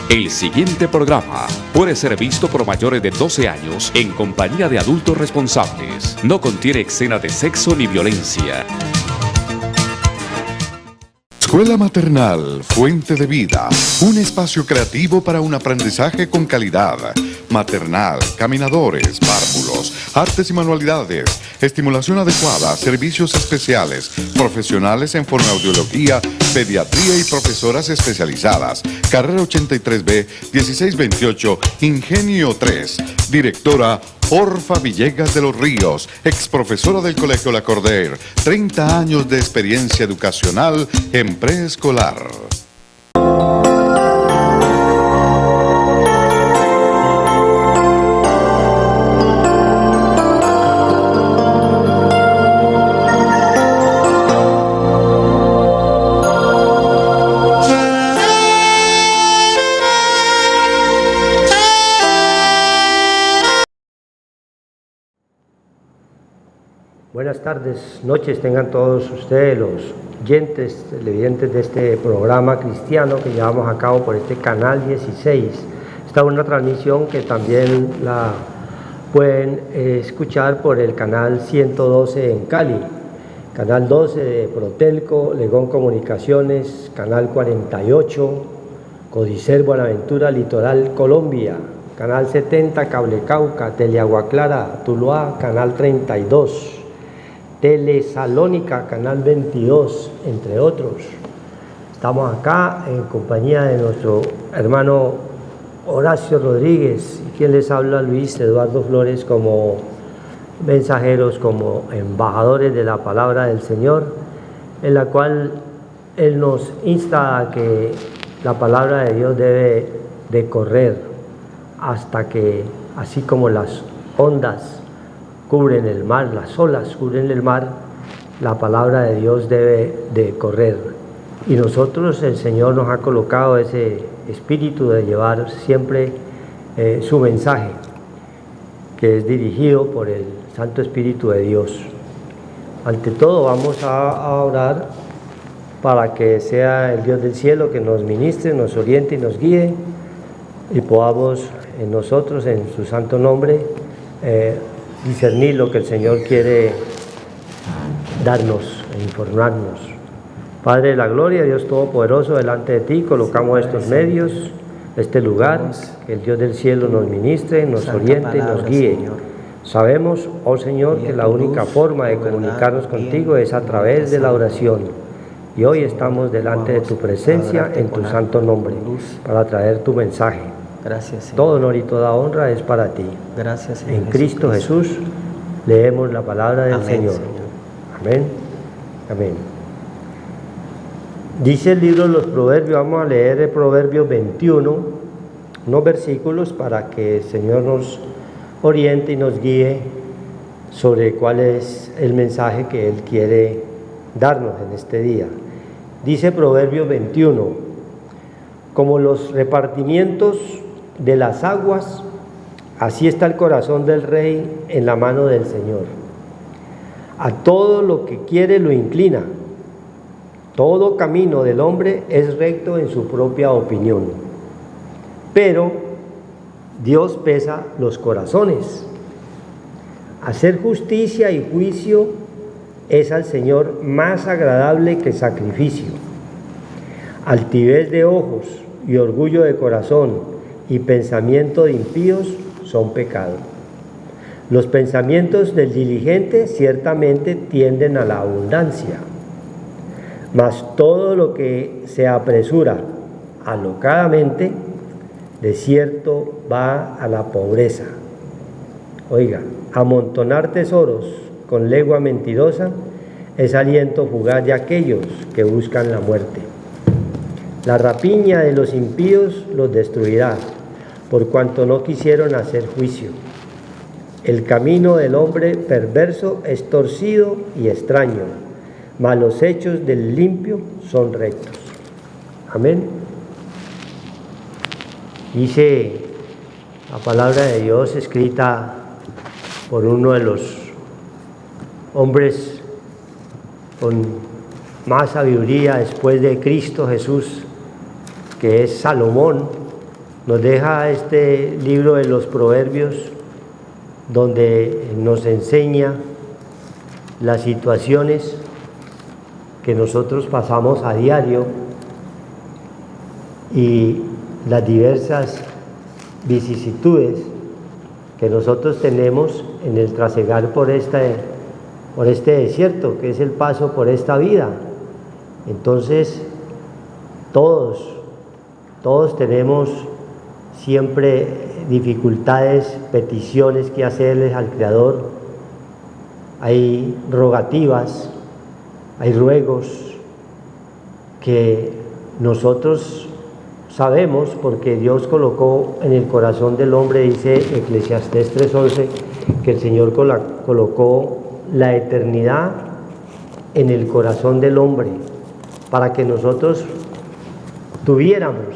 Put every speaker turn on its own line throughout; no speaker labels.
El siguiente programa puede ser visto por mayores de 12 años en compañía de adultos responsables. No contiene escena de sexo ni violencia.
Escuela Maternal Fuente de Vida, un espacio creativo para un aprendizaje con calidad. Maternal, caminadores, párvulos, artes y manualidades, estimulación adecuada, servicios especiales, profesionales en fonoaudiología, pediatría y profesoras especializadas. Carrera 83B, 1628, Ingenio 3. Directora Orfa Villegas de los Ríos, ex profesora del Colegio La Cordaire, 30 años de experiencia educacional en preescolar.
Buenas tardes, noches tengan todos ustedes los oyentes, televidentes de este programa cristiano que llevamos a cabo por este canal 16. Esta es una transmisión que también la pueden escuchar por el canal 112 en Cali, canal 12 de Protelco, Legón Comunicaciones, canal 48, Codicer Buenaventura, Litoral Colombia, canal 70 Cable Cauca, Teleagua Clara, Tuluá, canal 32. Telesalónica, canal 22, entre otros. Estamos acá en compañía de nuestro hermano Horacio Rodríguez, y quien les habla, Luis Eduardo Flores, como mensajeros, como embajadores de la palabra del Señor, en la cual Él nos insta a que la palabra de Dios debe de correr hasta que, así como las ondas cubren el mar, las olas cubren el mar, la palabra de Dios debe de correr. Y nosotros, el Señor nos ha colocado ese espíritu de llevar siempre su mensaje, que es dirigido por el Santo Espíritu de Dios. Ante todo vamos a orar para que sea el Dios del cielo que nos ministre, nos oriente y nos guíe, y podamos en nosotros, en su santo nombre, discernir lo que el Señor quiere darnos e informarnos. Padre de la gloria, Dios Todopoderoso, delante de ti colocamos estos medios, este lugar, que el Dios del cielo nos ministre, nos oriente y nos guíe. Sabemos, oh Señor, que la única forma de comunicarnos contigo es a través de la oración. Y hoy estamos delante de tu presencia en tu santo nombre, para traer tu mensaje.
Gracias, Señor.
Todo honor y toda honra es para ti.
Gracias, Señor.
En Cristo Jesús leemos la palabra del
Amén,
Señor.
Señor.
Amén. Amén. Dice el libro de los Proverbios, vamos a leer el Proverbio 21, unos versículos para que el Señor nos oriente y nos guíe sobre cuál es el mensaje que Él quiere darnos en este día. Dice Proverbio 21, como los repartimientos de las aguas, así está el corazón del rey en la mano del Señor. A todo lo que quiere lo inclina. Todo camino del hombre es recto en su propia opinión. Pero Dios pesa los corazones. Hacer justicia y juicio es al Señor más agradable que sacrificio. Altivez de ojos y orgullo de corazón y pensamiento de impíos son pecado. Los pensamientos del diligente ciertamente tienden a la abundancia, mas todo lo que se apresura alocadamente, de cierto va a la pobreza. Oiga, amontonar tesoros con lengua mentirosa es aliento fugaz de aquellos que buscan la muerte. La rapiña de los impíos los destruirá, por cuanto no quisieron hacer juicio. El camino del hombre perverso es torcido y extraño, mas los hechos del limpio son rectos. Amén. Dice la palabra de Dios escrita por uno de los hombres con más sabiduría después de Cristo Jesús, que es Salomón, nos deja este libro de los Proverbios, donde nos enseña las situaciones que nosotros pasamos a diario y las diversas vicisitudes que nosotros tenemos en el trasegar por este desierto, que es el paso por esta vida. Entonces, todos tenemos siempre dificultades, peticiones que hacerles al Creador. Hay rogativas, hay ruegos que nosotros sabemos porque Dios colocó en el corazón del hombre, dice Eclesiastés 3:11, que el Señor colocó la eternidad en el corazón del hombre para que nosotros tuviéramos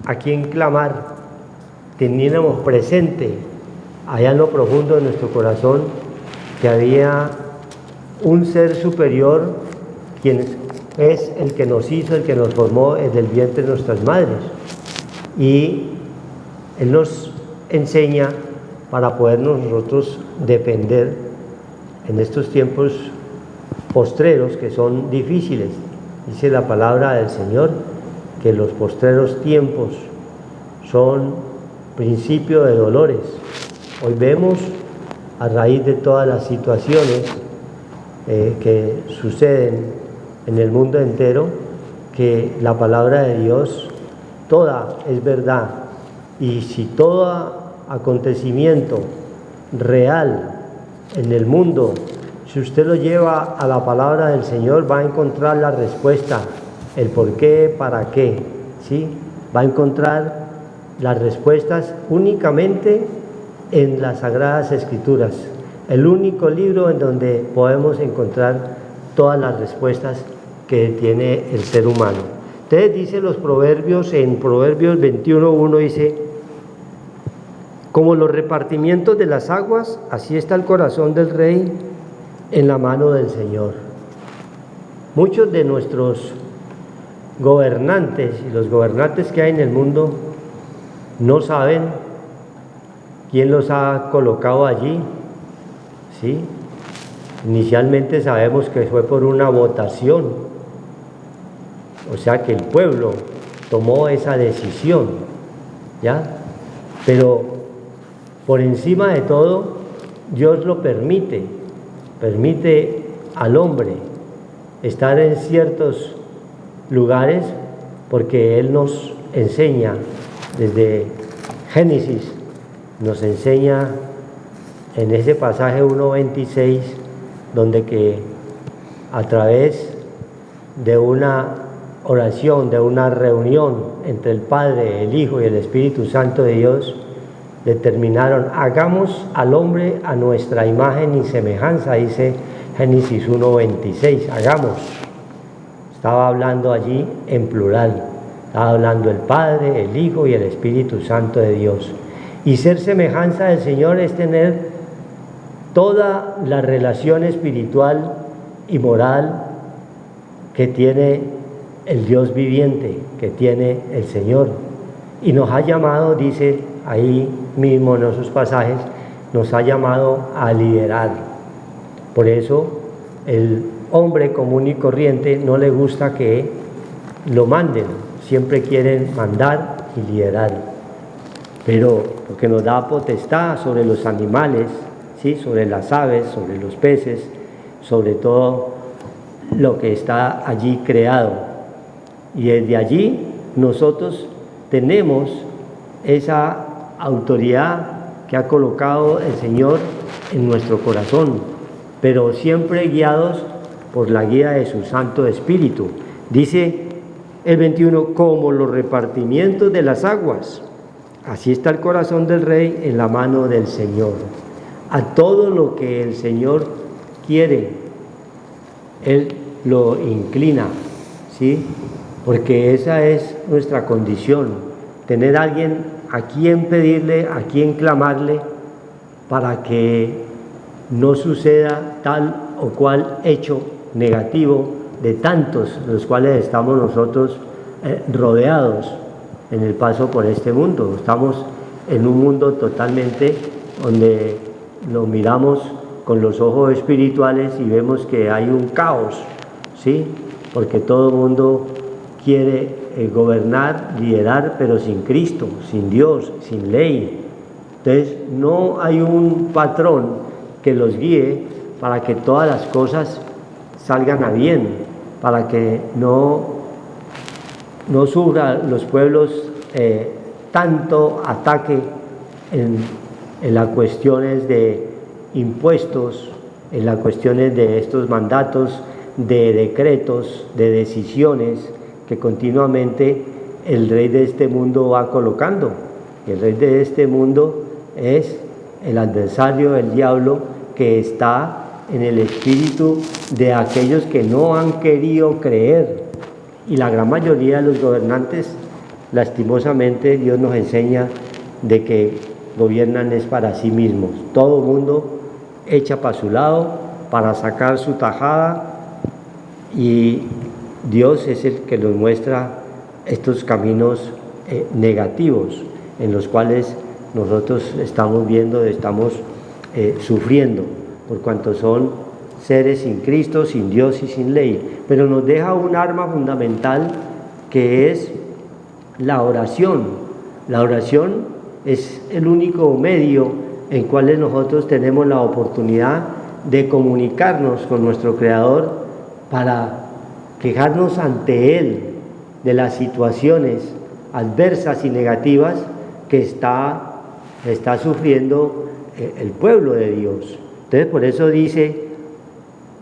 a quien clamar, teniéramos presente allá en lo profundo de nuestro corazón que había un ser superior, quien es el que nos hizo, el que nos formó desde el vientre de nuestras madres, y Él nos enseña para poder nosotros depender en estos tiempos postreros que son difíciles. Dice la palabra del Señor que los postreros tiempos son principio de dolores. Hoy vemos, a raíz de todas las situaciones que suceden en el mundo entero, que la palabra de Dios toda es verdad, y si todo acontecimiento real en el mundo, si usted lo lleva a la palabra del Señor, va a encontrar la respuesta, el por qué, para qué, ¿sí? Va a encontrar las respuestas únicamente en las Sagradas Escrituras, el único libro en donde podemos encontrar todas las respuestas que tiene el ser humano. Entonces dice los Proverbios, en Proverbios 21:1 dice: como los repartimientos de las aguas, así está el corazón del rey en la mano del Señor. Muchos de nuestros gobernantes y los gobernantes que hay en el mundo no saben quién los ha colocado allí, ¿sí? Inicialmente sabemos que fue por una votación, o sea que el pueblo tomó esa decisión, ¿ya? Pero por encima de todo, Dios lo permite al hombre estar en ciertos lugares porque Él nos enseña desde Génesis, nos enseña en ese pasaje 1:26, donde que a través de una oración, de una reunión entre el Padre, el Hijo y el Espíritu Santo de Dios, determinaron: hagamos al hombre a nuestra imagen y semejanza, dice Génesis 1:26, hagamos. Estaba hablando allí en plural, estaba hablando el Padre, el Hijo y el Espíritu Santo de Dios. Y ser semejanza del Señor es tener toda la relación espiritual y moral que tiene el Dios viviente, que tiene el Señor. Y nos ha llamado, dice ahí mismo en esos pasajes, nos ha llamado a liderar. Por eso el hombre común y corriente no le gusta que lo manden, siempre quieren mandar y liderar. Pero porque nos da potestad sobre los animales, ¿sí? Sobre las aves, sobre los peces, sobre todo lo que está allí creado. Y desde allí nosotros tenemos esa autoridad que ha colocado el Señor en nuestro corazón, pero siempre guiados por la guía de su Santo Espíritu. Dice el 21, como los repartimientos de las aguas, así está el corazón del rey en la mano del Señor. A todo lo que el Señor quiere, Él lo inclina, ¿sí? Porque esa es nuestra condición, tener a alguien a quien pedirle, a quien clamarle, para que no suceda tal o cual hecho negativo de tantos los cuales estamos nosotros rodeados. en el paso por este mundo. Estamos en un mundo totalmente donde lo miramos con los ojos espirituales y vemos que hay un caos, ¿sí? Porque todo el mundo quiere gobernar, liderar, pero sin Cristo, sin Dios, sin ley. Entonces no hay un patrón que los guíe para que todas las cosas salgan a bien, para que no sufran los pueblos tanto ataque en las cuestiones de impuestos, en las cuestiones de estos mandatos, de decretos, de decisiones que continuamente el rey de este mundo va colocando. El rey de este mundo es el adversario, el diablo, que está en el espíritu de aquellos que no han querido creer. Y la gran mayoría de los gobernantes, lastimosamente, Dios nos enseña de que gobiernan es para sí mismos. Todo el mundo echa para su lado, para sacar su tajada, y Dios es el que nos muestra estos caminos negativos en los cuales nosotros estamos viendo, estamos sufriendo, por cuanto son seres sin Cristo, sin Dios y sin ley. Pero nos deja un arma fundamental que es la oración. La oración es el único medio en cual nosotros tenemos la oportunidad de comunicarnos con nuestro Creador para quejarnos ante Él de las situaciones adversas y negativas que está sufriendo el pueblo de Dios. Entonces, por eso dice,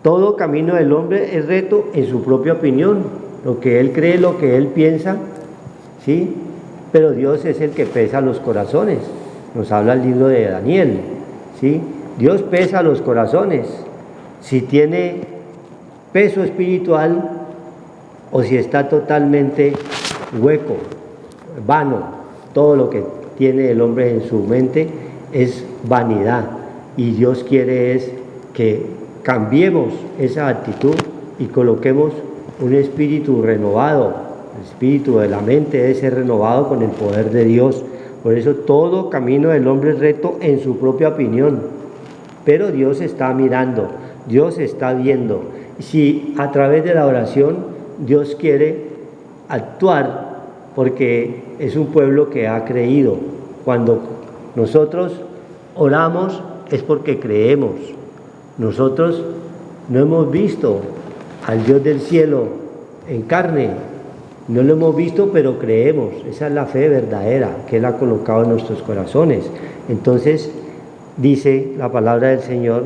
todo camino del hombre es recto en su propia opinión, lo que él cree, lo que él piensa, ¿sí? Pero Dios es el que pesa los corazones, nos habla el libro de Daniel, ¿sí? Dios pesa los corazones, si tiene peso espiritual o si está totalmente hueco, vano. Todo lo que tiene el hombre en su mente es vanidad, y Dios quiere es que cambiemos esa actitud y coloquemos un espíritu renovado. El espíritu de la mente debe ser renovado con el poder de Dios. Por eso todo camino del hombre es recto en su propia opinión, pero Dios está mirando, Dios está viendo. Si a través de la oración Dios quiere actuar, porque es un pueblo que ha creído. Cuando nosotros oramos es porque creemos. Nosotros no hemos visto al Dios del cielo en carne, no lo hemos visto, pero creemos. Esa es la fe verdadera que Él ha colocado en nuestros corazones. Entonces dice la palabra del Señor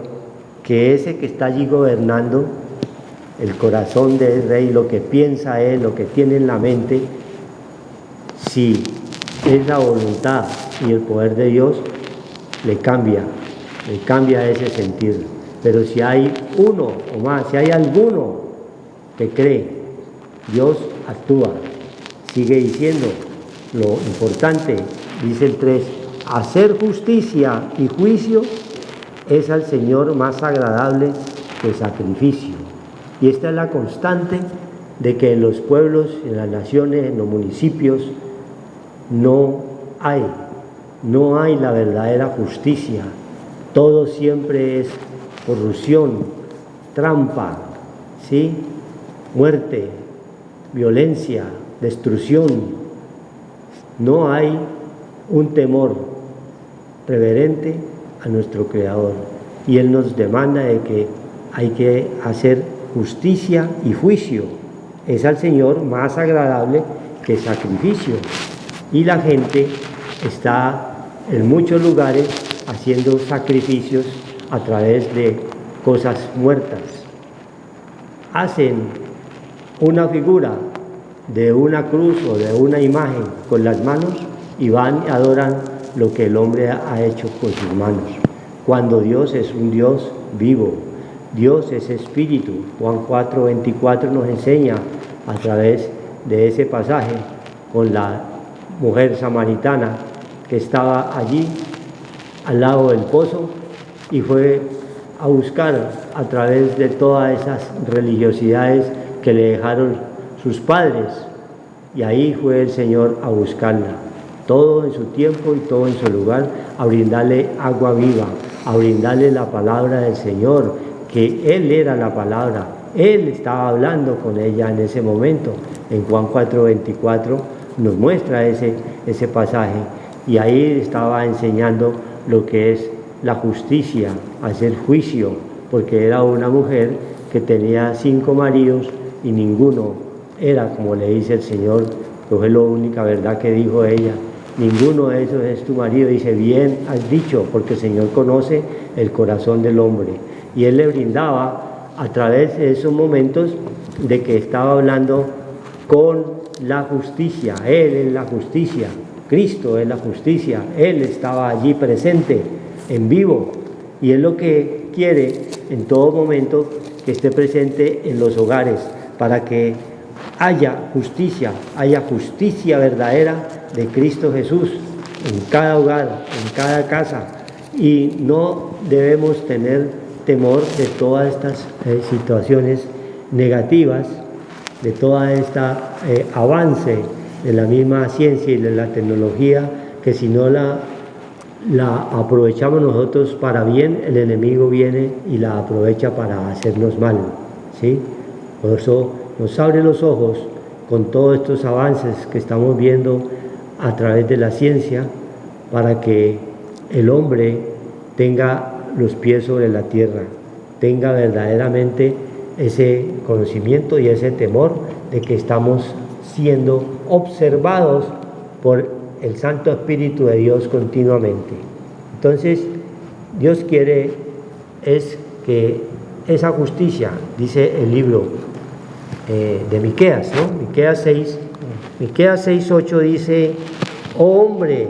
que ese que está allí gobernando el corazón del rey, lo que piensa él, lo que tiene en la mente, si es la voluntad y el poder de Dios, le cambia ese sentir. Pero si hay uno o más, si hay alguno que cree, Dios actúa. Sigue diciendo, lo importante, dice el 3, hacer justicia y juicio es al Señor más agradable que sacrificio. Y esta es la constante de que en los pueblos, en las naciones, en los municipios, no hay la verdadera justicia. Todo siempre es corrupción, trampa, ¿sí? Muerte, violencia, destrucción. No hay un temor reverente a nuestro Creador, y Él nos demanda de que hay que hacer justicia y juicio. Es al Señor más agradable que sacrificio, y la gente está en muchos lugares haciendo sacrificios a través de cosas muertas. Hacen una figura de una cruz o de una imagen con las manos y van y adoran lo que el hombre ha hecho con sus manos, cuando Dios es un Dios vivo. Dios es espíritu. Juan 4:24 nos enseña a través de ese pasaje con la mujer samaritana que estaba allí al lado del pozo y fue a buscar a través de todas esas religiosidades que le dejaron sus padres, y ahí fue el Señor a buscarla. Todo en su tiempo y todo en su lugar, a brindarle agua viva, a brindarle la palabra del Señor, que Él era la palabra. Él estaba hablando con ella en ese momento. En Juan 4:24 nos muestra ese pasaje, y ahí estaba enseñando lo que es la justicia, hacer juicio, porque era una mujer que tenía 5 maridos y ninguno era como le dice el Señor, que fue la única verdad que dijo ella. Ninguno de esos es tu marido. Dice, bien has dicho, porque el Señor conoce el corazón del hombre. Y Él le brindaba a través de esos momentos de que estaba hablando con la justicia. Él es la justicia, Cristo es la justicia. Él estaba allí presente, en vivo, y es lo que quiere en todo momento, que esté presente en los hogares, para que haya justicia verdadera de Cristo Jesús en cada hogar, en cada casa. Y no debemos tener temor de todas estas situaciones negativas, de toda esta avance de la misma ciencia y de la tecnología, que si no la aprovechamos nosotros para bien, el enemigo viene y la aprovecha para hacernos mal, ¿sí? Por eso nos abre los ojos con todos estos avances que estamos viendo a través de la ciencia, para que el hombre tenga los pies sobre la tierra, tenga verdaderamente ese conocimiento y ese temor de que estamos siendo observados por el Santo Espíritu de Dios continuamente. Entonces, Dios quiere es que esa justicia, dice el libro de Miqueas, ¿no? Miqueas 6:8 dice, oh hombre,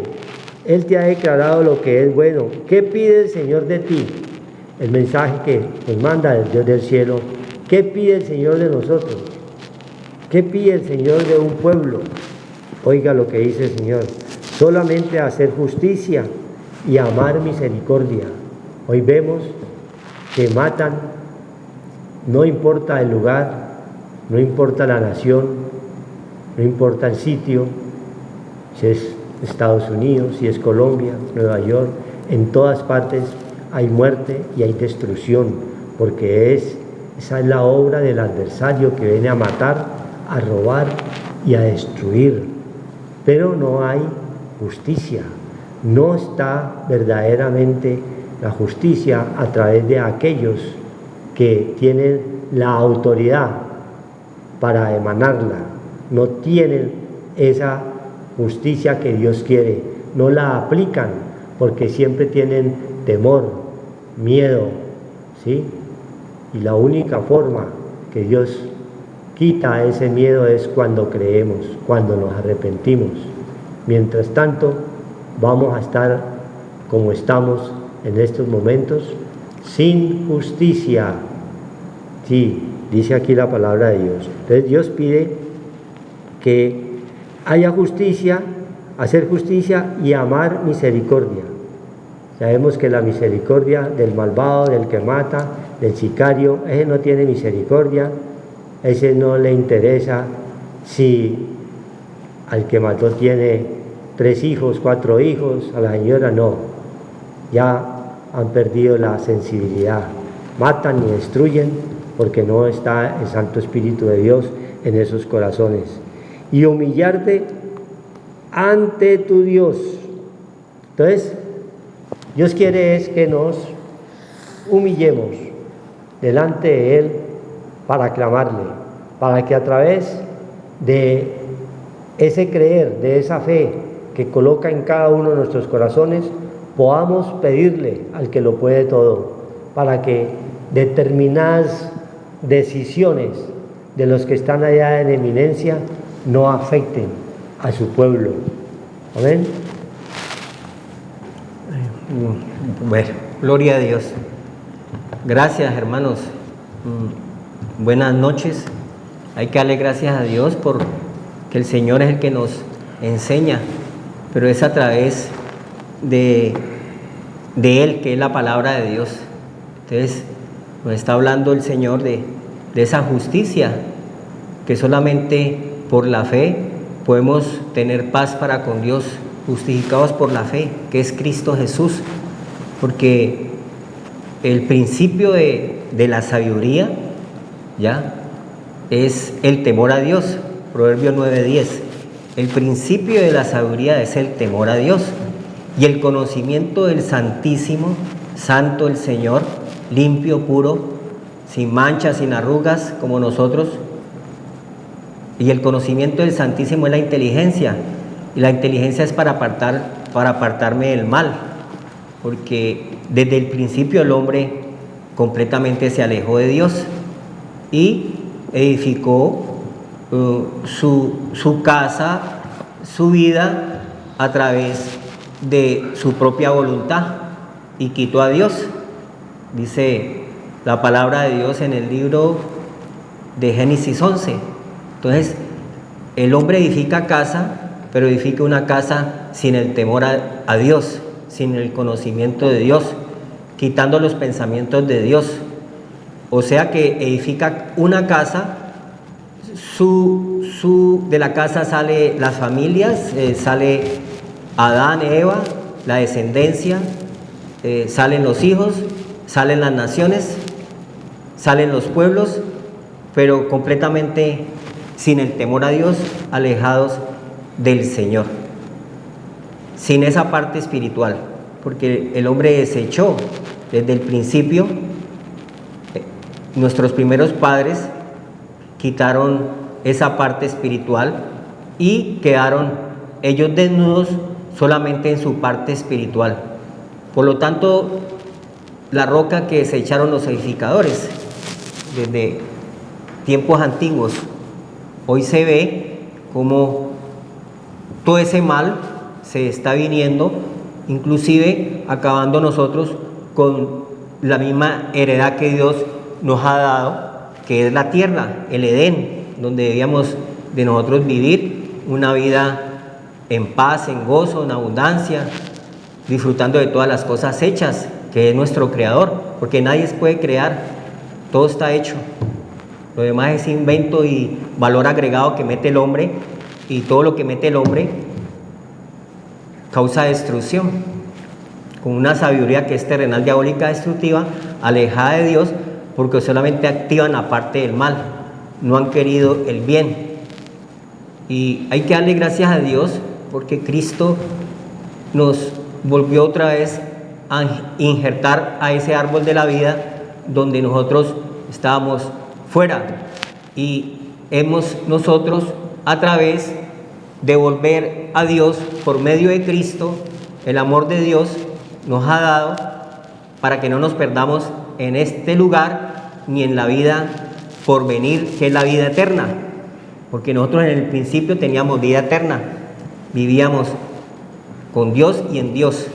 Él te ha declarado lo que es bueno. ¿Qué pide el Señor de ti? El mensaje que nos manda el Dios del cielo. ¿Qué pide el Señor de nosotros? ¿Qué pide el Señor de un pueblo? Oiga lo que dice el Señor. Solamente hacer justicia y amar misericordia. Hoy vemos que matan, no importa el lugar, no importa la nación, no importa el sitio, si es Estados Unidos, si es Colombia, Nueva York, en todas partes hay muerte y hay destrucción, porque esa es la obra del adversario, que viene a matar, a robar y a destruir. Pero no hay justicia, no está verdaderamente la justicia a través de aquellos que tienen la autoridad para emanarla, no tienen esa justicia que Dios quiere, no la aplican porque siempre tienen temor, miedo, ¿sí? Y la única forma que Dios quita ese miedo es cuando creemos, cuando nos arrepentimos. Mientras tanto, vamos a estar como estamos en estos momentos, sin justicia. Sí, dice aquí la palabra de Dios. Entonces Dios pide que haya justicia, hacer justicia y amar misericordia. Sabemos que la misericordia del malvado, del que mata, del sicario, ese no tiene misericordia, ese no le interesa si al que mató tiene 3 hijos, 4 hijos, a la señora no, ya han perdido la sensibilidad, matan y destruyen porque no está el Santo Espíritu de Dios en esos corazones. Y humillarte ante tu Dios. Entonces, Dios quiere es que nos humillemos delante de Él para clamarle, para que a través de ese creer, de esa fe que coloca en cada uno de nuestros corazones, podamos pedirle al que lo puede todo, para que determinadas decisiones de los que están allá en eminencia no afecten a su pueblo. Amén.
Bueno, gloria a Dios. Gracias, hermanos. Buenas noches. Hay que darle gracias a Dios porque el Señor es el que nos enseña, pero es a través de Él, que es la palabra de Dios. Entonces, nos está hablando el Señor de esa justicia que solamente por la fe podemos tener paz para con Dios, justificados por la fe, que es Cristo Jesús, porque el principio de la sabiduría, ¿ya?, es el temor a Dios. Proverbios 9:10. El principio de la sabiduría es el temor a Dios, y el conocimiento del Santísimo, santo el Señor, limpio, puro, sin manchas, sin arrugas, como nosotros. Y el conocimiento del Santísimo es la inteligencia, y la inteligencia es para apartarme del mal, porque desde el principio el hombre completamente se alejó de Dios y edificó su casa, su vida a través de su propia voluntad, y quitó a Dios. Dice la palabra de Dios en el libro de Génesis 11. Entonces, el hombre edifica casa, pero edifica una casa sin el temor a Dios, sin el conocimiento de Dios, quitando los pensamientos de Dios. O sea que edifica una casa, de la casa sale las familias, sale Adán, Eva, la descendencia, salen los hijos, salen las naciones, salen los pueblos, pero completamente sin el temor a Dios, alejados del Señor, sin esa parte espiritual, porque el hombre desechó desde el principio. Nuestros primeros padres quitaron esa parte espiritual y quedaron ellos desnudos solamente en su parte espiritual. Por lo tanto, la roca que desecharon los edificadores desde tiempos antiguos, hoy se ve como todo ese mal se está viniendo, inclusive acabando nosotros con la misma heredad que Dios nos ha dado, que es la tierra, el Edén, donde debíamos de nosotros vivir una vida en paz, en gozo, en abundancia, disfrutando de todas las cosas hechas, que es nuestro Creador, porque nadie puede crear, todo está hecho. Lo demás es invento y valor agregado que mete el hombre, y todo lo que mete el hombre causa destrucción, con una sabiduría que es terrenal, diabólica, destructiva, alejada de Dios, porque solamente activan la parte del mal, no han querido el bien. Y hay que darle gracias a Dios porque Cristo nos volvió otra vez a injertar a ese árbol de la vida donde nosotros estábamos fuera, y hemos nosotros, a través de volver a Dios por medio de Cristo, el amor de Dios nos ha dado para que no nos perdamos en este lugar ni en la vida por venir, que es la vida eterna, porque nosotros en el principio teníamos vida eterna, vivíamos con Dios y en Dios,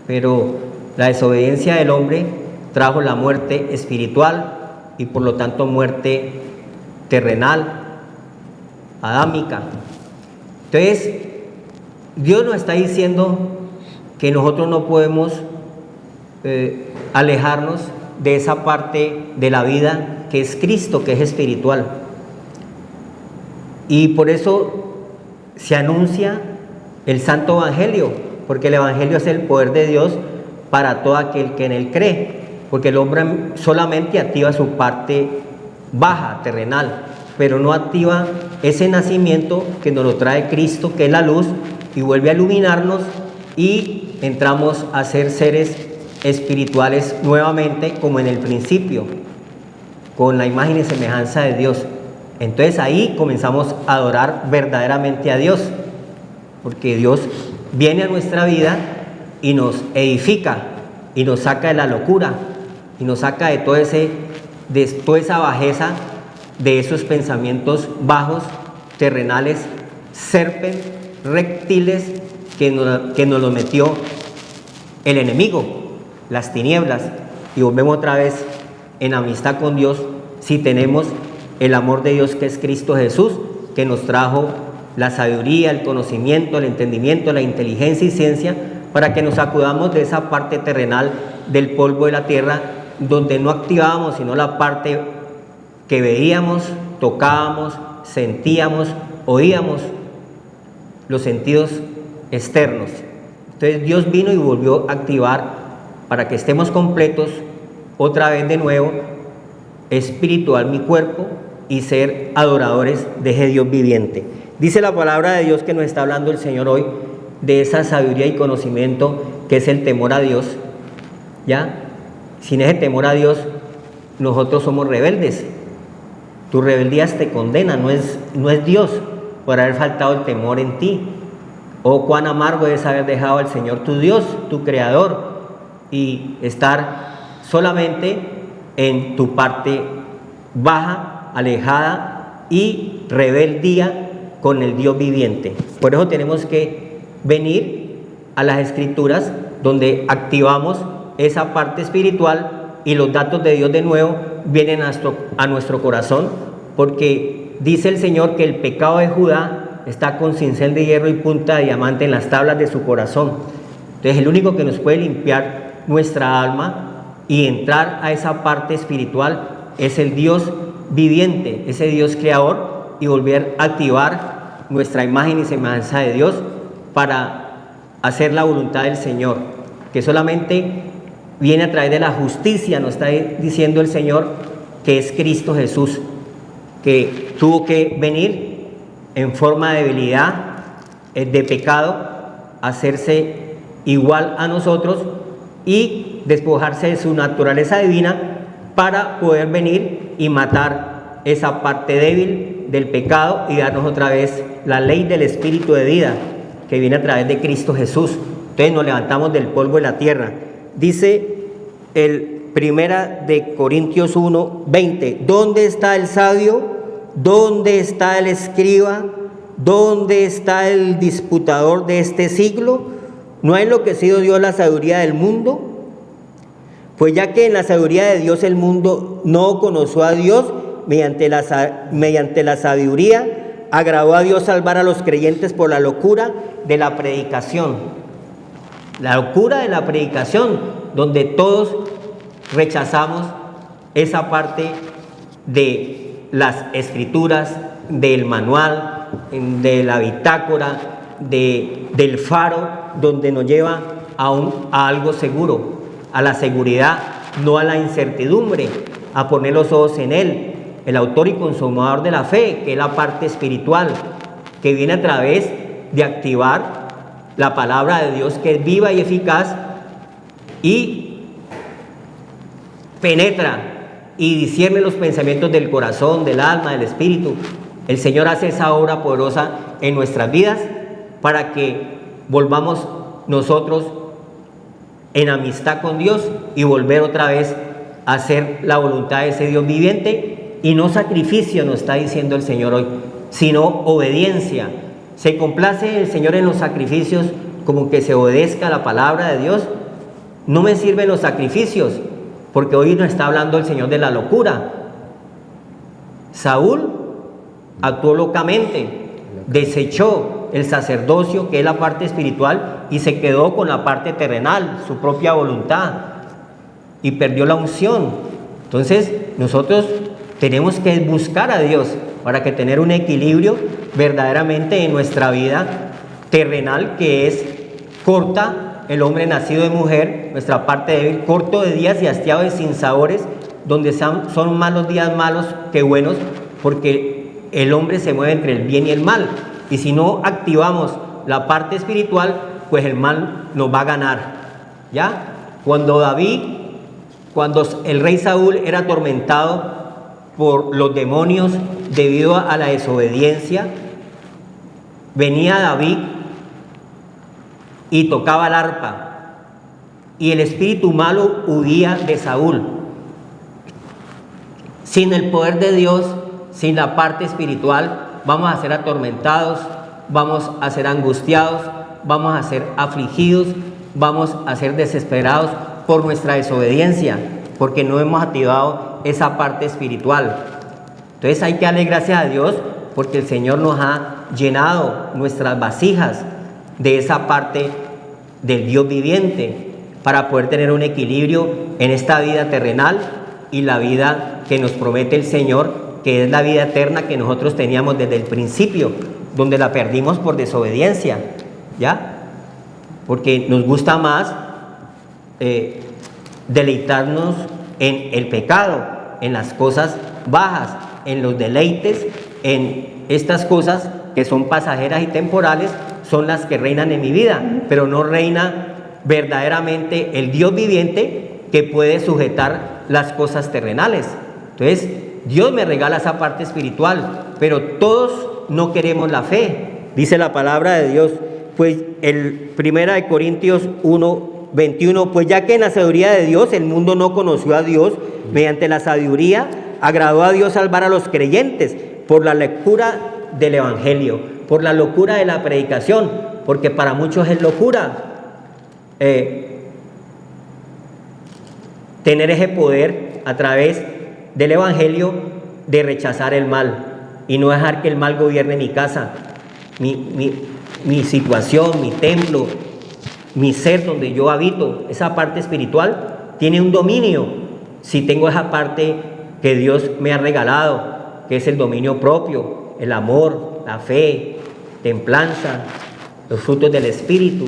pero la desobediencia del hombre trajo la muerte espiritual y por lo tanto muerte terrenal, adámica. Entonces, Dios nos está diciendo que nosotros no podemos alejarnos de esa parte de la vida que es Cristo, que es espiritual. Y por eso se anuncia el Santo Evangelio, porque el Evangelio es el poder de Dios para todo aquel que en él cree, porque el hombre solamente activa su parte baja, terrenal, pero no activa ese nacimiento que nos lo trae Cristo, que es la luz, y vuelve a iluminarnos y entramos a ser seres espirituales nuevamente, como en el principio, con la imagen y semejanza de Dios. Entonces ahí comenzamos a adorar verdaderamente a Dios, porque Dios viene a nuestra vida y nos edifica y nos saca de la locura y nos saca de toda esa bajeza, de esos pensamientos bajos, terrenales, serpes, reptiles que nos los metió el enemigo, las tinieblas, y volvemos otra vez en amistad con Dios si tenemos el amor de Dios, que es Cristo Jesús, que nos trajo la sabiduría, el conocimiento, el entendimiento, la inteligencia y ciencia, para que nos acudamos de esa parte terrenal del polvo de la tierra, donde no activábamos sino la parte que veíamos, tocábamos, sentíamos, oíamos, los sentidos externos. Entonces Dios vino y volvió a activar para que estemos completos otra vez de nuevo, espiritual mi cuerpo, y ser adoradores de ese Dios viviente. Dice la palabra de Dios que nos está hablando el Señor hoy de esa sabiduría y conocimiento que es el temor a Dios. ¿Ya? Sin ese temor a Dios, nosotros somos rebeldes. Tu rebeldía te condena, no es Dios por haber faltado el temor en ti. Oh, cuán amargo es haber dejado al Señor tu Dios, tu Creador, y estar solamente en tu parte baja, alejada y rebeldía con el Dios viviente. Por eso tenemos que venir a las Escrituras, donde activamos esa parte espiritual y los datos de Dios de nuevo vienen a nuestro corazón, porque dice el Señor que el pecado de Judá está con cincel de hierro y punta de diamante en las tablas de su corazón. Entonces el único que nos puede limpiar nuestra alma y entrar a esa parte espiritual es el Dios viviente, ese Dios creador, y volver a activar nuestra imagen y semejanza de Dios para hacer la voluntad del Señor, que solamente viene a través de la justicia. Nos está diciendo el Señor que es Cristo Jesús, que tuvo que venir en forma de debilidad, de pecado, hacerse igual a nosotros y despojarse de su naturaleza divina para poder venir y matar esa parte débil del pecado y darnos otra vez la ley del Espíritu de vida que viene a través de Cristo Jesús. Entonces nos levantamos del polvo de la tierra. Dice el 1 de Corintios 1:20, ¿dónde está el sabio? ¿Dónde está el escriba? ¿Dónde está el disputador de este siglo? ¿No ha enloquecido Dios la sabiduría del mundo? Pues ya que en la sabiduría de Dios el mundo no conoció a Dios, mediante la sabiduría agradó a Dios salvar a los creyentes por la locura de la predicación. La locura de la predicación, donde todos rechazamos esa parte de las escrituras, del manual, de la bitácora, del faro, donde nos lleva a algo seguro, a la seguridad, no a la incertidumbre, a poner los ojos en Él, el autor y consumador de la fe, que es la parte espiritual, que viene a través de activar la palabra de Dios, que es viva y eficaz y penetra y discierne los pensamientos del corazón, del alma, del espíritu. El Señor hace esa obra poderosa en nuestras vidas para que volvamos nosotros en amistad con Dios y volver otra vez a hacer la voluntad de ese Dios viviente, y no sacrificio, nos está diciendo el Señor hoy, sino obediencia. Se complace el Señor en los sacrificios, como que se obedezca la palabra de Dios. No me sirven los sacrificios, porque hoy nos está hablando el Señor de la locura. Saúl actuó locamente, desechó el sacerdocio, que es la parte espiritual, y se quedó con la parte terrenal, su propia voluntad, y perdió la unción. Entonces nosotros tenemos que buscar a Dios para que tener un equilibrio verdaderamente en nuestra vida terrenal, que es corta, el hombre nacido de mujer, nuestra parte débil, corto de días y hastiado de sinsabores, donde son más los días malos que buenos, porque el hombre se mueve entre el bien y el mal, y si no activamos la parte espiritual, pues el mal nos va a ganar. ¿Ya? Cuando el rey Saúl era atormentado por los demonios debido a la desobediencia, venía David y tocaba el arpa, y el espíritu malo huía de Saúl. Sin el poder de Dios, sin la parte espiritual, vamos a ser atormentados, vamos a ser angustiados, vamos a ser afligidos, vamos a ser desesperados por nuestra desobediencia, porque no hemos activado esa parte espiritual. Entonces hay que darle gracias a Dios, porque el Señor nos ha llenado nuestras vasijas de esa parte del Dios viviente, para poder tener un equilibrio en esta vida terrenal y la vida que nos promete el Señor, que es la vida eterna que nosotros teníamos desde el principio, donde la perdimos por desobediencia, ¿ya? Porque nos gusta más deleitarnos en el pecado, en las cosas bajas, en los deleites, en estas cosas que son pasajeras y temporales, son las que reinan en mi vida, pero no reina verdaderamente el Dios viviente que puede sujetar las cosas terrenales. Entonces, Dios me regala esa parte espiritual, pero todos no queremos la fe. Dice la palabra de Dios, pues el 1 Corintios 1:21, pues ya que en la sabiduría de Dios el mundo no conoció a Dios, mediante la sabiduría agradó a Dios salvar a los creyentes por la lectura del Evangelio, por la locura de la predicación, porque para muchos es locura tener ese poder a través del Evangelio de rechazar el mal y no dejar que el mal gobierne mi casa, mi situación, mi templo, mi ser donde yo habito. Esa parte espiritual tiene un dominio si tengo esa parte que Dios me ha regalado, que es el dominio propio, el amor, la fe, templanza, los frutos del Espíritu.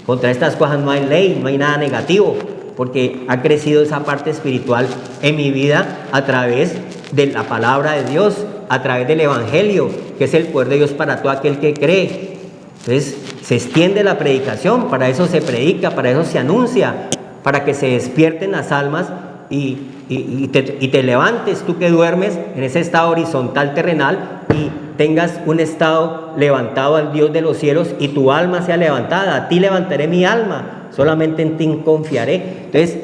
Contra estas cosas no hay ley, no hay nada negativo, porque ha crecido esa parte espiritual en mi vida a través de la palabra de Dios, a través del Evangelio, que es el poder de Dios para todo aquel que cree. Entonces se extiende la predicación, para eso se predica, para eso se anuncia, para que se despierten las almas y te levantes, tú que duermes en ese estado horizontal terrenal, y tengas un estado levantado al Dios de los cielos y tu alma sea levantada. A ti levantaré mi alma, solamente en ti confiaré. Entonces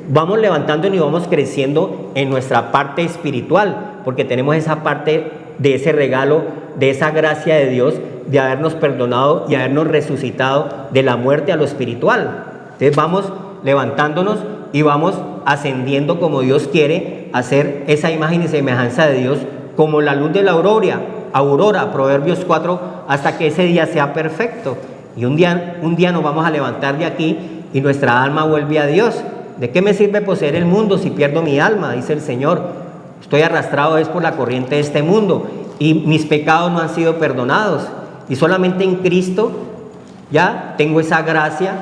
vamos levantándonos y vamos creciendo en nuestra parte espiritual, porque tenemos esa parte de ese regalo, de esa gracia de Dios, de habernos perdonado y habernos resucitado de la muerte a lo espiritual. Entonces vamos levantándonos y vamos ascendiendo como Dios quiere, a ser esa imagen y semejanza de Dios, como la luz de la aurora, Proverbios 4, hasta que ese día sea perfecto. Y un día nos vamos a levantar de aquí y nuestra alma vuelve a Dios. ¿De qué me sirve poseer el mundo si pierdo mi alma?, dice el Señor. Estoy arrastrado por la corriente de este mundo y mis pecados no han sido perdonados. Y solamente en Cristo ya tengo esa gracia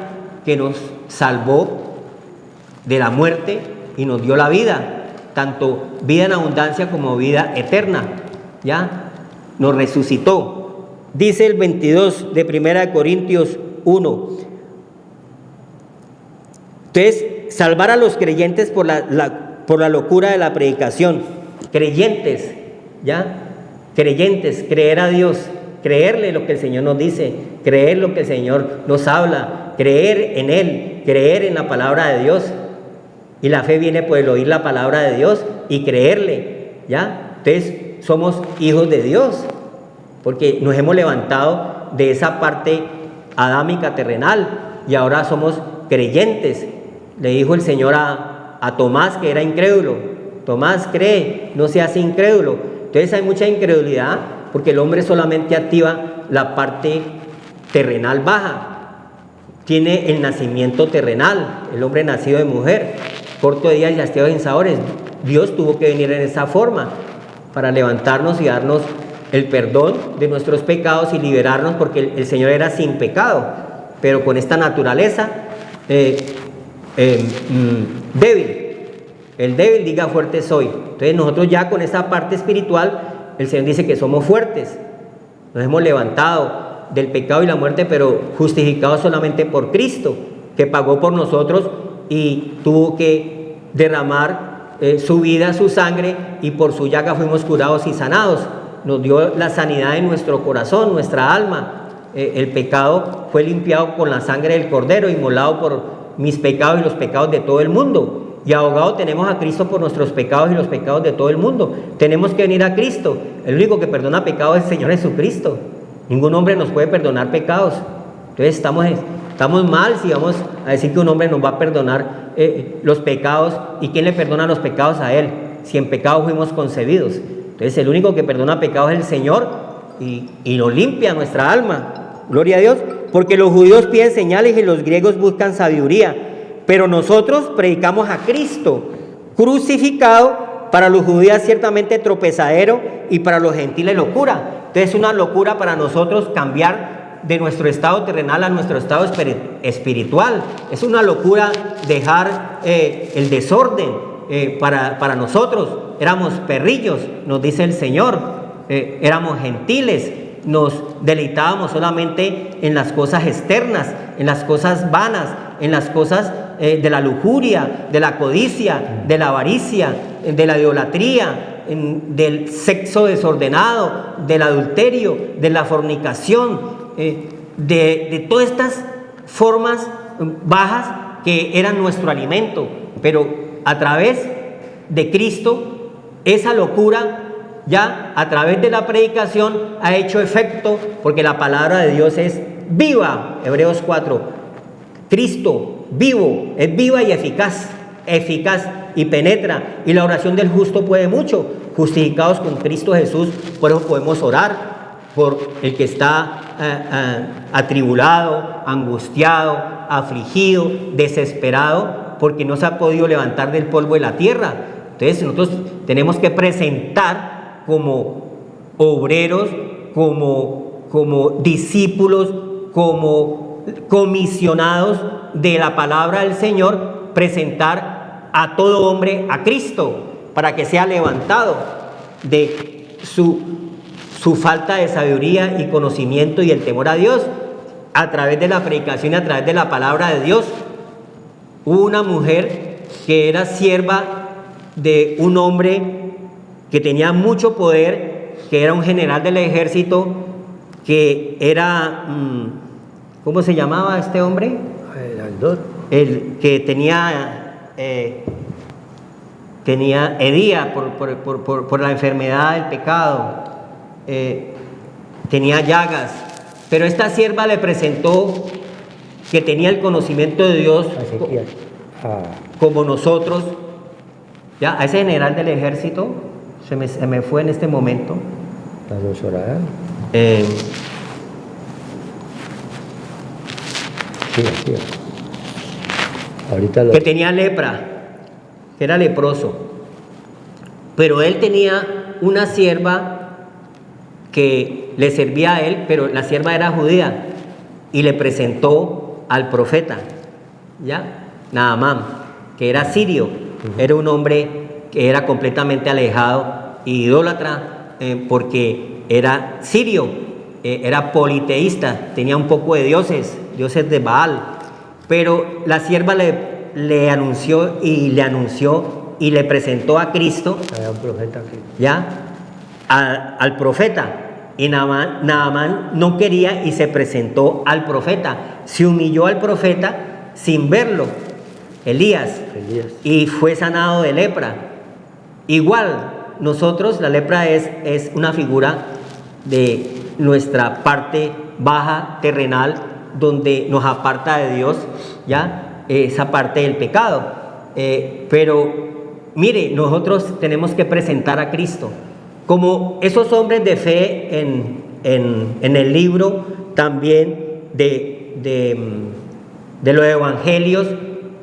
que nos salvó de la muerte y nos dio la vida, tanto vida en abundancia como vida eterna. Ya nos resucitó. Dice el 22 de 1 Corintios 1. Entonces, salvar a los creyentes por la locura de la predicación. Creyentes, ¿ya? Creyentes, creer a Dios, creerle lo que el Señor nos dice, creer lo que el Señor nos habla, creer en Él, creer en la palabra de Dios. Y la fe viene por el oír la palabra de Dios y creerle, ¿ya? Entonces, somos hijos de Dios, porque nos hemos levantado de esa parte adámica terrenal y ahora somos creyentes. Le dijo el Señor a Tomás, que era incrédulo: Tomás, cree, no seas incrédulo. Entonces hay mucha incredulidad porque el hombre solamente activa la parte terrenal baja, tiene el nacimiento terrenal, el hombre nacido de mujer, corto de días y hastío de sabores. Dios tuvo que venir en esa forma para levantarnos y darnos el perdón de nuestros pecados y liberarnos, porque el Señor era sin pecado, pero con esta naturaleza débil. El débil diga fuerte soy. Entonces nosotros ya con esa parte espiritual, el Señor dice que somos fuertes. Nos hemos levantado del pecado y la muerte, pero justificados solamente por Cristo, que pagó por nosotros y tuvo que derramar su vida, su sangre, y por su llaga fuimos curados y sanados. Nos dio la sanidad en nuestro corazón, nuestra alma. El pecado fue limpiado con la sangre del Cordero, inmolado por mis pecados y los pecados de todo el mundo. Y abogado tenemos a Cristo por nuestros pecados y los pecados de todo el mundo. Tenemos que venir a Cristo. El único que perdona pecados es el Señor Jesucristo. Ningún hombre nos puede perdonar pecados. Entonces estamos mal si vamos a decir que un hombre nos va a perdonar los pecados. ¿Y quién le perdona los pecados a él? Si en pecado fuimos concebidos. Entonces el único que perdona pecados es el Señor, y nos limpia nuestra alma. Gloria a Dios. Porque los judíos piden señales y los griegos buscan sabiduría. Pero nosotros predicamos a Cristo crucificado, para los judíos ciertamente tropezadero y para los gentiles locura. Entonces es una locura para nosotros cambiar de nuestro estado terrenal a nuestro estado espiritual. Es una locura dejar el desorden para nosotros. Éramos perrillos, nos dice el Señor. Éramos gentiles, nos deleitábamos solamente en las cosas externas, en las cosas vanas, en las cosas de la lujuria, de la codicia, de la avaricia, de la idolatría, del sexo desordenado, del adulterio, de la fornicación, de todas estas formas bajas que eran nuestro alimento. Pero a través de Cristo, esa locura ya a través de la predicación ha hecho efecto, porque la palabra de Dios es viva. Hebreos 4, Cristo vivo, es viva y eficaz y penetra, y la oración del justo puede mucho. Justificados con Cristo Jesús, por eso podemos orar por el que está atribulado, angustiado, afligido, desesperado, porque no se ha podido levantar del polvo de la tierra. Entonces nosotros tenemos que presentar como obreros, como discípulos, como comisionados de la palabra del Señor, presentar a todo hombre a Cristo, para que sea levantado de su falta de sabiduría y conocimiento y el temor a Dios, a través de la predicación y a través de la palabra de Dios. Hubo una mujer que era sierva de un hombre que tenía mucho poder, que era un general del ejército, que era, ¿cómo se llamaba este hombre? El que tenía hedía por la enfermedad del pecado, tenía llagas, pero esta sierva le presentó que tenía el conocimiento de Dios como nosotros, ya, a ese general del ejército. Se me fue en este momento. Que tenía lepra, que era leproso. Pero él tenía una sierva que le servía a él, pero la sierva era judía, y le presentó al profeta, ¿ya? Naamán, que era sirio, era un hombre que era completamente alejado, idólatra, porque era sirio, era politeísta, tenía un poco de dioses de Baal, pero la sierva le anunció y le presentó a Cristo, ¿ya? Al profeta, y Naamán no quería y se presentó al profeta, se humilló al profeta sin verlo, Elías, y fue sanado de lepra. Igual nosotros, la lepra es una figura de nuestra parte baja terrenal, donde nos aparta de Dios, ya esa parte del pecado, pero mire, nosotros tenemos que presentar a Cristo como esos hombres de fe en el libro también de los evangelios,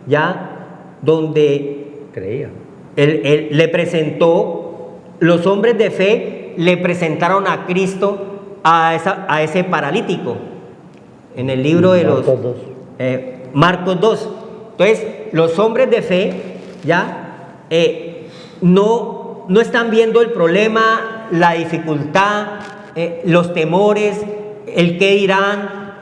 ya, donde creía. Él le presentó, los hombres de fe le presentaron a Cristo a ese paralítico en el libro de Marcos 2. Entonces, los hombres de fe ya no están viendo el problema, la dificultad, los temores, el qué dirán,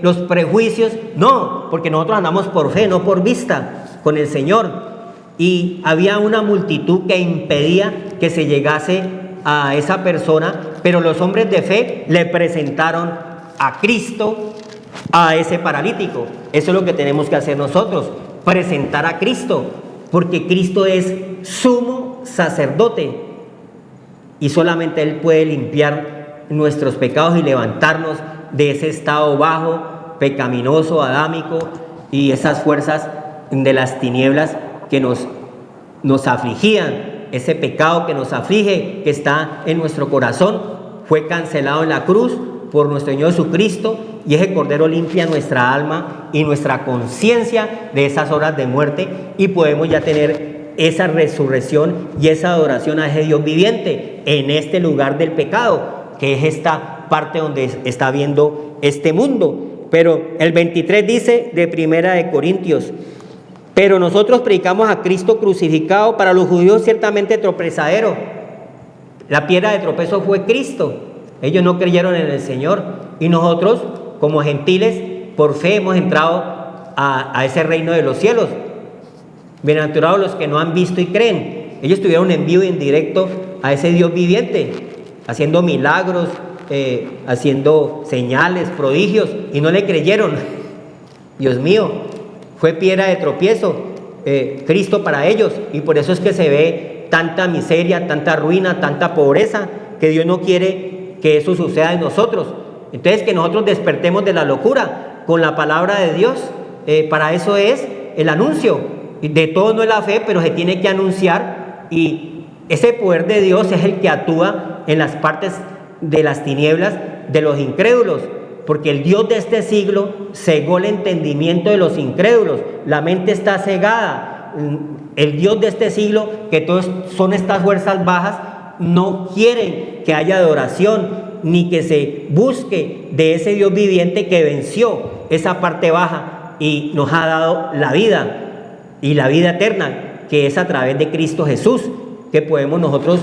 los prejuicios. No, porque nosotros andamos por fe, no por vista, con el Señor. Y había una multitud que impedía que se llegase a esa persona, pero los hombres de fe le presentaron a Cristo a ese paralítico. Eso es lo que tenemos que hacer nosotros, presentar a Cristo, porque Cristo es sumo sacerdote y solamente Él puede limpiar nuestros pecados y levantarnos de ese estado bajo, pecaminoso, adámico, y esas fuerzas de las tinieblas que nos afligían. Ese pecado que nos aflige, que está en nuestro corazón, fue cancelado en la cruz por nuestro Señor Jesucristo, y ese Cordero limpia nuestra alma y nuestra conciencia de esas horas de muerte, y podemos ya tener esa resurrección y esa adoración a ese Dios viviente en este lugar del pecado, que es esta parte donde está viendo este mundo. Pero el 23 dice de Primera de Corintios: pero nosotros predicamos a Cristo crucificado, para los judíos ciertamente tropezadero. La piedra de tropezo fue Cristo. Ellos no creyeron en el Señor, y nosotros como gentiles por fe hemos entrado a ese reino de los cielos. Bienaventurados los que no han visto y creen. Ellos tuvieron en vivo y en directo a ese Dios viviente, haciendo milagros, haciendo señales, prodigios, y no le creyeron. Dios mío, fue piedra de tropiezo Cristo para ellos, y por eso es que se ve tanta miseria, tanta ruina, tanta pobreza, que Dios no quiere que eso suceda en nosotros. Entonces, que nosotros despertemos de la locura con la palabra de Dios. Para eso es el anuncio. De todo no es la fe, pero se tiene que anunciar, y ese poder de Dios es el que actúa en las partes de las tinieblas de los incrédulos, porque el Dios de este siglo cegó el entendimiento de los incrédulos. La mente está cegada. El Dios de este siglo, que todos son estas fuerzas bajas, no quieren que haya adoración, ni que se busque de ese Dios viviente que venció esa parte baja y nos ha dado la vida, y la vida eterna, que es a través de Cristo Jesús, que podemos nosotros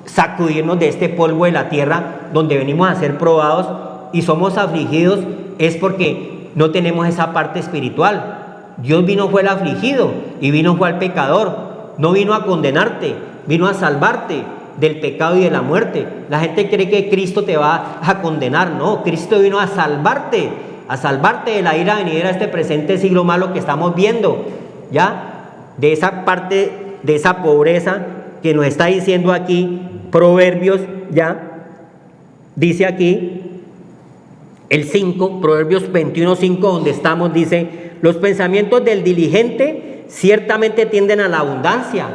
sacudirnos de este polvo de la tierra donde venimos a ser probados y somos afligidos. Es porque no tenemos esa parte espiritual. Dios vino fue el afligido, y vino fue al pecador. No vino a condenarte, vino a salvarte del pecado y de la muerte. La gente cree que Cristo te va a condenar. No, Cristo vino a salvarte de la ira venidera, este presente siglo malo que estamos viendo, ¿ya? De esa parte, de esa pobreza que nos está diciendo aquí Proverbios, ¿ya? Dice aquí el 5, Proverbios 21:5, donde estamos, dice: los pensamientos del diligente ciertamente tienden a la abundancia.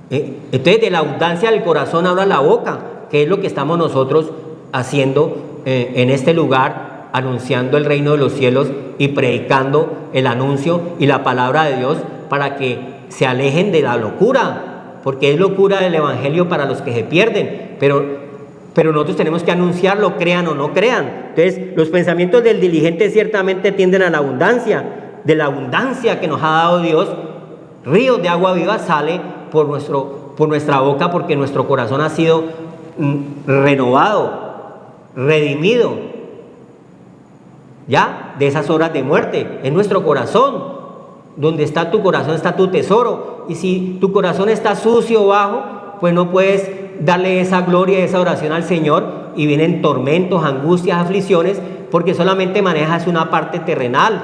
Entonces, de la abundancia del corazón habla la boca, que es lo que estamos nosotros haciendo en este lugar, anunciando el reino de los cielos y predicando el anuncio y la palabra de Dios, para que se alejen de la locura, porque es locura del evangelio para los que se pierden, pero nosotros tenemos que anunciarlo, crean o no crean. Entonces, los pensamientos del diligente ciertamente tienden a la abundancia. De la abundancia que nos ha dado Dios, ríos de agua viva sale por nuestra boca, porque nuestro corazón ha sido renovado, redimido, ya, de esas horas de muerte. En nuestro corazón, donde está tu corazón, está tu tesoro. Y si tu corazón está sucio, bajo, pues no puedes darle esa gloria, esa oración al Señor, y vienen tormentos, angustias, aflicciones, porque solamente manejas una parte terrenal.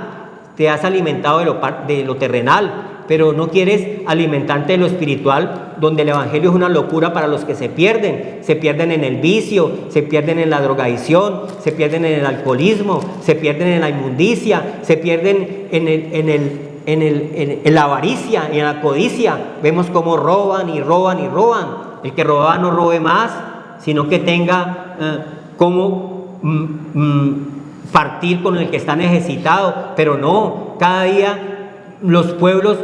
Te has alimentado de lo terrenal, pero no quieres alimentarte de lo espiritual, donde el evangelio es una locura para los que se pierden en el vicio, se pierden en la drogadicción, se pierden en el alcoholismo, se pierden en la inmundicia, se pierden en la avaricia y en la codicia. Vemos cómo roban y roban y roban. El que roba no robe más, sino que tenga cómo partir con el que está necesitado. Pero no, cada día los pueblos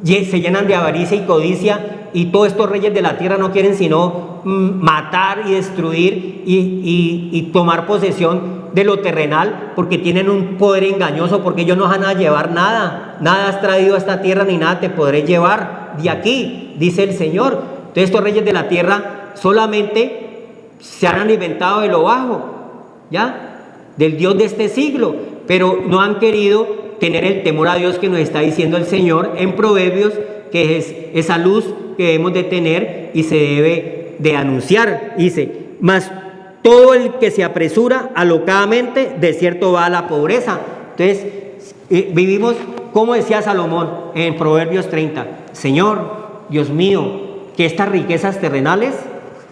se llenan de avaricia y codicia, y todos estos reyes de la tierra no quieren sino matar y destruir y tomar posesión de lo terrenal, porque tienen un poder engañoso, porque ellos no van a llevar nada has traído a esta tierra, ni nada te podré llevar de aquí, dice el Señor. Entonces, estos reyes de la tierra solamente se han alimentado de lo bajo, ¿ya? Del Dios de este siglo, pero no han querido tener el temor a Dios que nos está diciendo el Señor en Proverbios, que es esa luz que debemos de tener y se debe de anunciar. Dice: mas todo el que se apresura alocadamente, de cierto va a la pobreza. Entonces, vivimos, como decía Salomón en Proverbios 30, Señor, Dios mío, que estas riquezas terrenales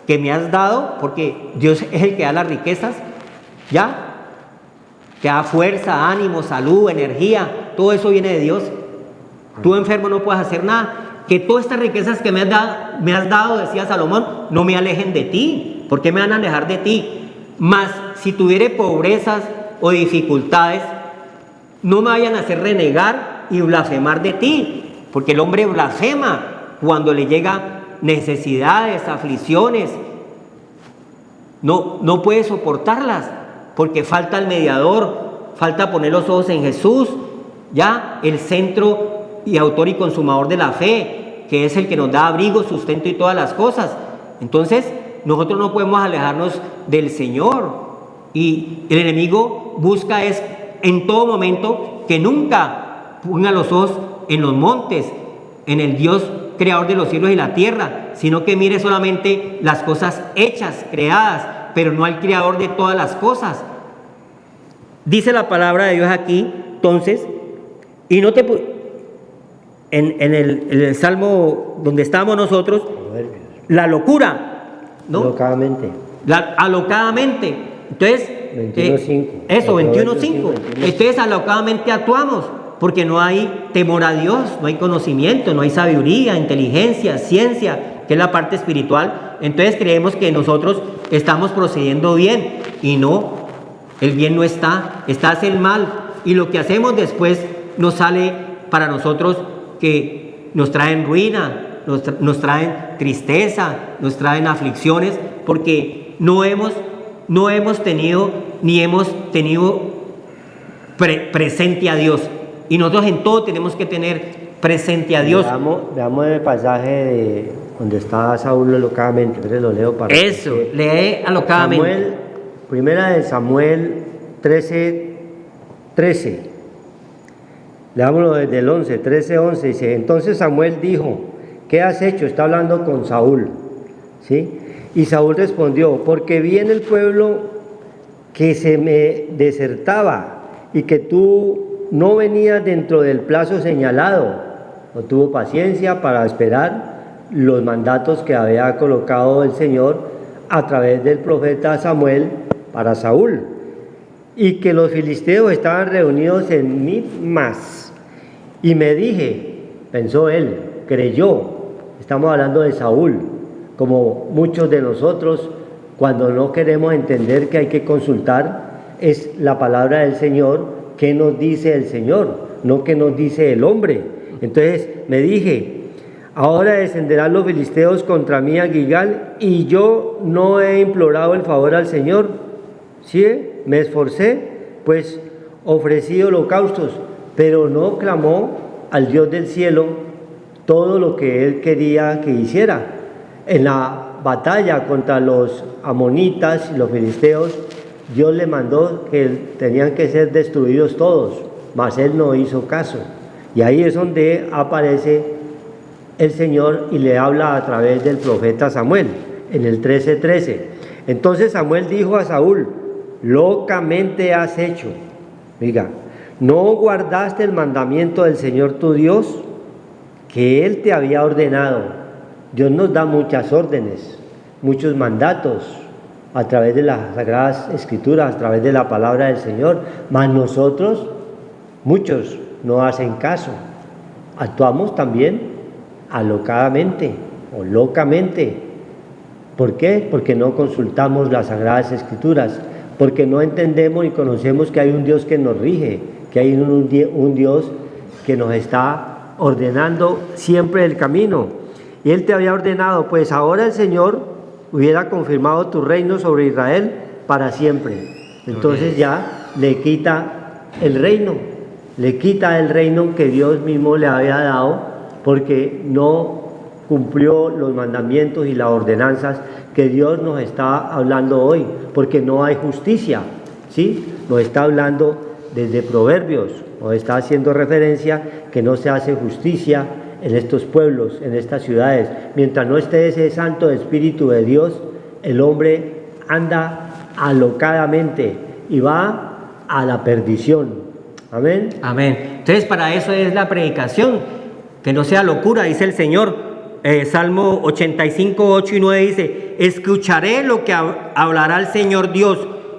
que me has dado, porque Dios es el que da las riquezas, ¿ya? Que da fuerza, ánimo, salud, energía, todo eso viene de Dios. Tú enfermo no puedes hacer nada. Que todas estas riquezas que me has dado, decía Salomón, no me alejen de ti. ¿Por qué me van a alejar de ti? Mas si tuviere pobrezas o dificultades, no me vayan a hacer renegar y blasfemar de ti, porque el hombre blasfema cuando le llega necesidades, aflicciones, no puede soportarlas, porque falta el mediador, falta poner los ojos en Jesús, ya el centro y autor y consumador de la fe, que es el que nos da abrigo, sustento y todas las cosas. Entonces nosotros no podemos alejarnos del Señor, y el enemigo busca es en todo momento que nunca ponga los ojos en los montes, en el Dios creador de los cielos y la tierra, sino que mire solamente las cosas hechas, creadas, pero no al creador de todas las cosas. Dice la palabra de Dios aquí, entonces, y no te... En el Salmo donde estamos nosotros, la locura, ¿no?
Alocadamente.
Alocadamente. Entonces,
21:5.
Eso, 21:5.
21:5.
Entonces, alocadamente actuamos, porque no hay temor a Dios, no hay conocimiento, no hay sabiduría, inteligencia, ciencia, que es la parte espiritual. Entonces creemos que nosotros estamos procediendo bien, y no, el bien no está el mal, y lo que hacemos después nos sale para nosotros que nos traen ruina, nos traen tristeza, nos traen aflicciones, porque no hemos tenido presente a Dios. Y nosotros en todo tenemos que tener presente a Dios.
Veamos el pasaje de donde está Saúl alocadamente. Entonces lo leo para
eso, lee alocadamente.
Primera de Samuel 13. Leámoslo desde el 11, 13:11. Dice: entonces Samuel dijo: ¿qué has hecho? Está hablando con Saúl, ¿sí? Y Saúl respondió: porque vi en el pueblo que se me desertaba y que tú no venías dentro del plazo señalado. No tuvo paciencia para esperar los mandatos que había colocado el Señor a través del profeta Samuel para Saúl, y que los filisteos estaban reunidos en Mimas. Y me dije, pensó él, creyó, estamos hablando de Saúl, como muchos de nosotros, cuando no queremos entender que hay que consultar, es la palabra del Señor. ¿Qué nos dice el Señor? No qué nos dice el hombre. Entonces me dije: ahora descenderán los filisteos contra mí a Gilgal, y yo no he implorado el favor al Señor. ¿Sí? Me esforcé, pues ofrecí holocaustos, pero no clamó al Dios del cielo todo lo que él quería que hiciera. En la batalla contra los amonitas y los filisteos, Dios le mandó que tenían que ser destruidos todos, mas él no hizo caso. Y ahí es donde aparece el Señor y le habla a través del profeta Samuel, en el 13:13. Entonces Samuel dijo a Saúl: locamente has hecho. Diga, ¿no guardaste el mandamiento del Señor tu Dios, que Él te había ordenado? Dios nos da muchas órdenes, muchos mandatos, a través de las Sagradas Escrituras, a través de la palabra del Señor, mas nosotros, muchos, no hacen caso. Actuamos también alocadamente o locamente. ¿Por qué? Porque no consultamos las Sagradas Escrituras, porque no entendemos y conocemos que hay un Dios que nos rige, que hay un Dios que nos está ordenando siempre el camino. Y Él te había ordenado, pues ahora el Señor hubiera confirmado tu reino sobre Israel para siempre. Entonces ya le quita el reino que Dios mismo le había dado, porque no cumplió los mandamientos y las ordenanzas que Dios nos está hablando hoy, porque no hay justicia, ¿sí? Nos está hablando desde Proverbios, nos está haciendo referencia que no se hace justicia en estos pueblos, en estas ciudades. Mientras no esté ese Santo Espíritu de Dios, el hombre anda alocadamente y va a la perdición. Amén.
Amén. Entonces, para eso es la predicación, que no sea locura, dice el Señor. Salmo 85, 8 y 9 dice: escucharé lo que hablará el Señor Dios,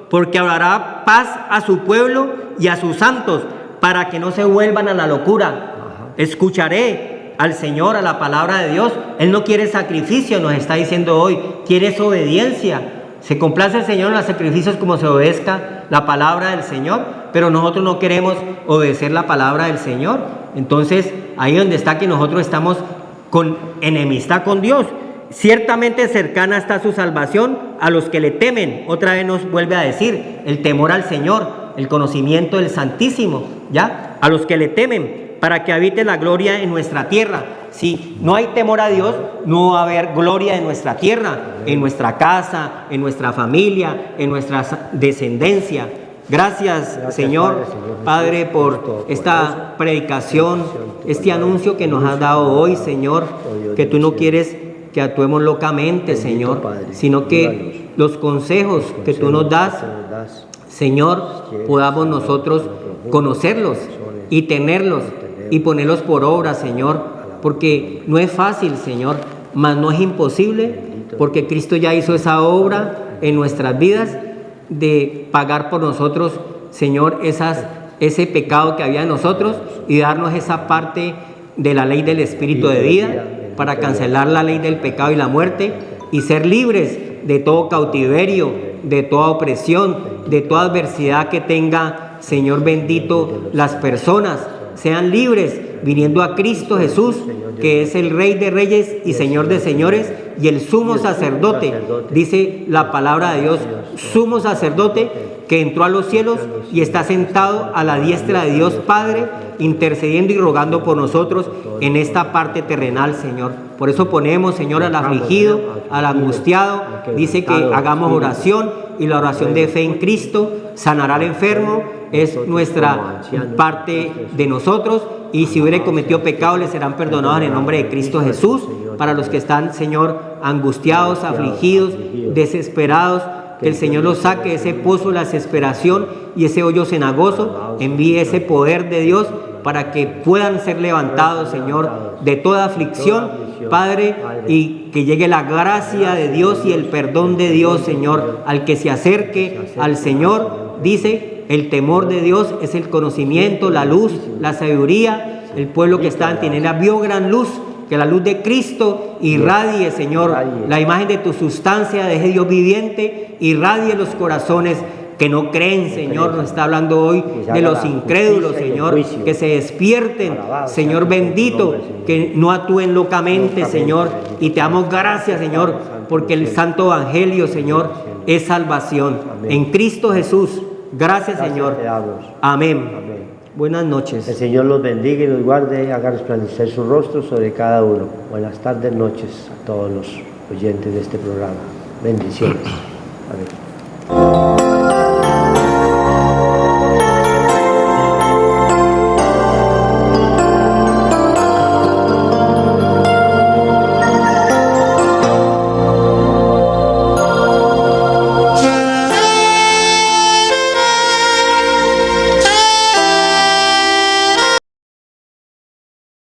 porque hablará paz a su pueblo y a sus santos, para que no se vuelvan a la locura. Ajá. Escucharé al Señor, a la palabra de Dios. Él no quiere sacrificio, nos está diciendo hoy, quiere su obediencia. Se complace el Señor en los sacrificios como se obedezca la palabra del Señor, pero nosotros no queremos obedecer la palabra del Señor. Entonces, ahí donde está que nosotros estamos con enemistad con Dios. Ciertamente cercana está su salvación a los que le temen, otra vez nos vuelve a decir, el temor al Señor, el conocimiento del Santísimo, ¿ya? A los que le temen, para que habite la gloria en nuestra tierra. Si no hay temor a Dios, no va a haber gloria en nuestra tierra, en nuestra casa, en nuestra familia, en nuestra descendencia. Gracias, Señor, Padre, por esta predicación, este anuncio que nos has dado hoy, Señor, que tú no quieres que actuemos locamente, Señor, sino que los consejos que tú nos das, Señor, podamos nosotros conocerlos y tenerlos y ponerlos por obra, Señor, porque no es fácil, Señor, mas no es imposible, porque Cristo ya hizo esa obra en nuestras vidas de pagar por nosotros, Señor, ese pecado que había en nosotros y darnos esa parte de la ley del Espíritu de vida para cancelar la ley del pecado y la muerte y ser libres de todo cautiverio, de toda opresión, de toda adversidad que tenga, Señor bendito, las personas. Sean libres viniendo a Cristo Jesús, que es el Rey de Reyes y Señor de Señores y el sumo sacerdote, dice la palabra de Dios, sumo sacerdote que entró a los cielos y está sentado a la diestra de Dios Padre, intercediendo y rogando por nosotros en esta parte terrenal, Señor. Por eso ponemos, Señor, al afligido, al angustiado, dice que hagamos oración y la oración de fe en Cristo sanará al enfermo, es nuestra parte de nosotros, y si hubiere cometido pecado le serán perdonados en el nombre de Cristo Jesús. Para los que están, Señor, angustiados, afligidos, desesperados, que el Señor los saque de ese pozo de la desesperación y ese hoyo cenagoso, envíe ese poder de Dios para que puedan ser levantados, Señor, de toda aflicción, Padre, y que llegue la gracia de Dios y el perdón de Dios, Señor, al que se acerque al Señor. Dice, el temor de Dios es el conocimiento, la luz, la sabiduría. El pueblo que está en tinieblas vio gran luz. Que la luz de Cristo irradie, Señor, la imagen de tu sustancia, de Dios viviente, irradie los corazones que no creen, Señor. Nos está hablando hoy de los incrédulos, Señor, que se despierten, Señor bendito, que no actúen locamente, Señor. Y te damos gracias, Señor, porque el santo evangelio, Señor, es salvación. En Cristo Jesús. Gracias, Señor. Amén. Buenas noches.
El Señor los bendiga y los guarde, haga resplandecer su rostro sobre cada uno. Buenas tardes, noches a todos los oyentes de este programa. Bendiciones.